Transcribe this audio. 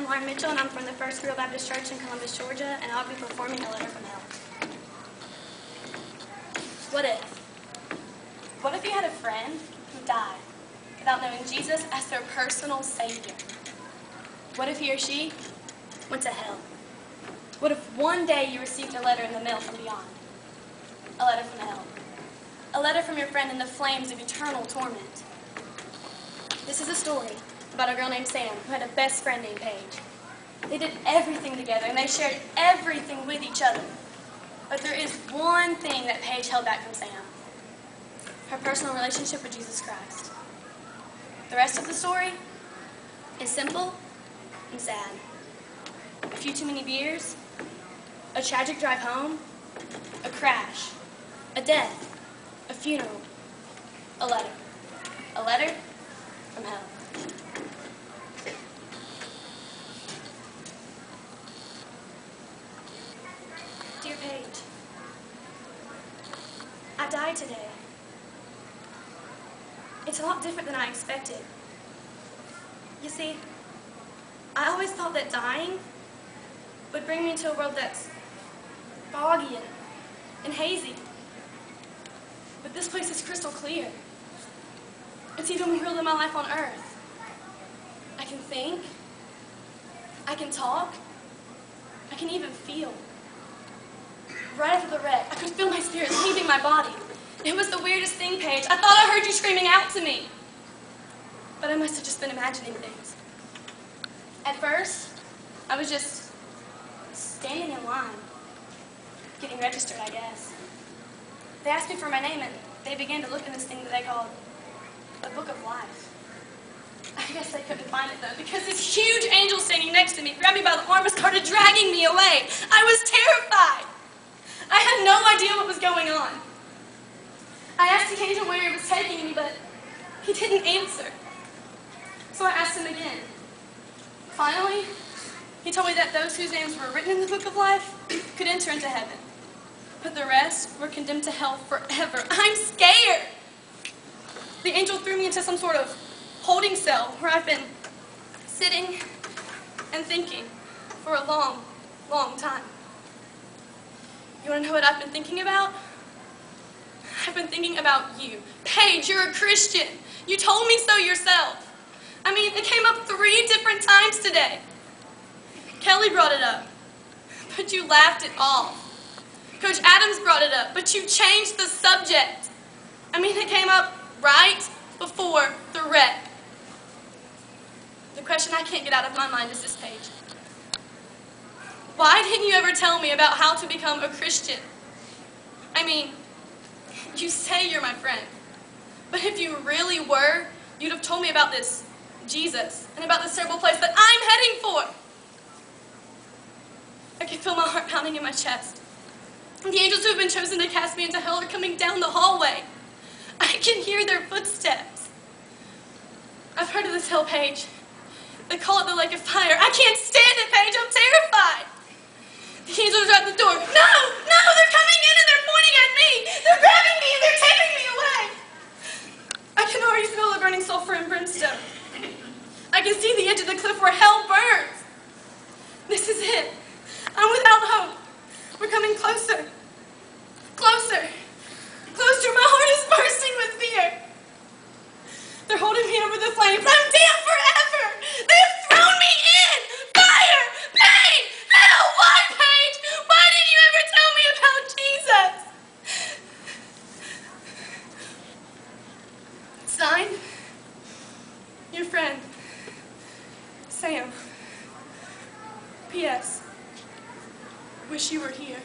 Lauren Mitchell, and I'm from the First Real Baptist Church in Columbus, Georgia, and I'll be performing A Letter from Hell. What if? What if you had a friend who died without knowing Jesus as their personal Savior? What if he or she went to hell? What if one day you received a letter in the mail from beyond? A letter from hell. A letter from your friend in the flames of eternal torment. This is a story about a girl named Sam who had a best friend named Paige. They did everything together and they shared everything with each other. But there is one thing that Paige held back from Sam. Her personal relationship with Jesus Christ. The rest of the story is simple and sad. A few too many beers, a tragic drive home, a crash, a death, a funeral, a letter. A letter from hell. Dear Paige, I died today. It's a lot different than I expected. You see, I always thought that dying would bring me into a world that's foggy and hazy. But this place is crystal clear. It's even more real than my life on earth. I can think, I can talk, I can even feel. Right after the wreck, I could feel my spirit leaving my body. It was the weirdest thing, Paige. I thought I heard you screaming out to me. But I must have just been imagining things. At first, I was just standing in line, getting registered, I guess. They asked me for my name, and they began to look in this thing that they called the Book of Life. I guess they couldn't find it, though, because this huge angel standing next to me grabbed me by the arm and started dragging me away. I was terrified. I had no idea what was going on. I asked the angel where he was taking me, but he didn't answer. So I asked him again. Finally, he told me that those whose names were written in the Book of Life could enter into heaven, but the rest were condemned to hell forever. I'm scared. The angel threw me into some sort of holding cell where I've been sitting and thinking for a long, long time. You want to know what I've been thinking about? I've been thinking about you. Paige, you're a Christian. You told me so yourself. I mean, it came up 3 different times today. Kelly brought it up, but you laughed it off. Coach Adams brought it up, but you changed the subject. I mean, it came up right before the wreck. The question I can't get out of my mind is this, Paige. Why didn't you ever tell me about how to become a Christian? I mean, you say you're my friend, but if you really were, you'd have told me about this Jesus and about this terrible place that I'm heading for. I can feel my heart pounding in my chest. The angels who have been chosen to cast me into hell are coming down the hallway. I can hear their footsteps. I've heard of this hell, Paige. They call it the lake of fire. I can't stand it, Paige. I'm terrified. The angels are at the door. No, they're coming in and they're pointing at me. They're grabbing me and they're taking me away. I can already smell the burning sulfur and brimstone. I can see the edge of the cliff where hell burns. This is it. I'm without hope. We're coming closer. Closer. Closer. My heart is bursting with fear. They're holding me over the flames. I'm damned forever. They have thrown me in. Fire. Pain. Hell. Why, Paige? Why didn't you ever tell me about Jesus? Signed, your friend, Sam. P.S. Wish you were here.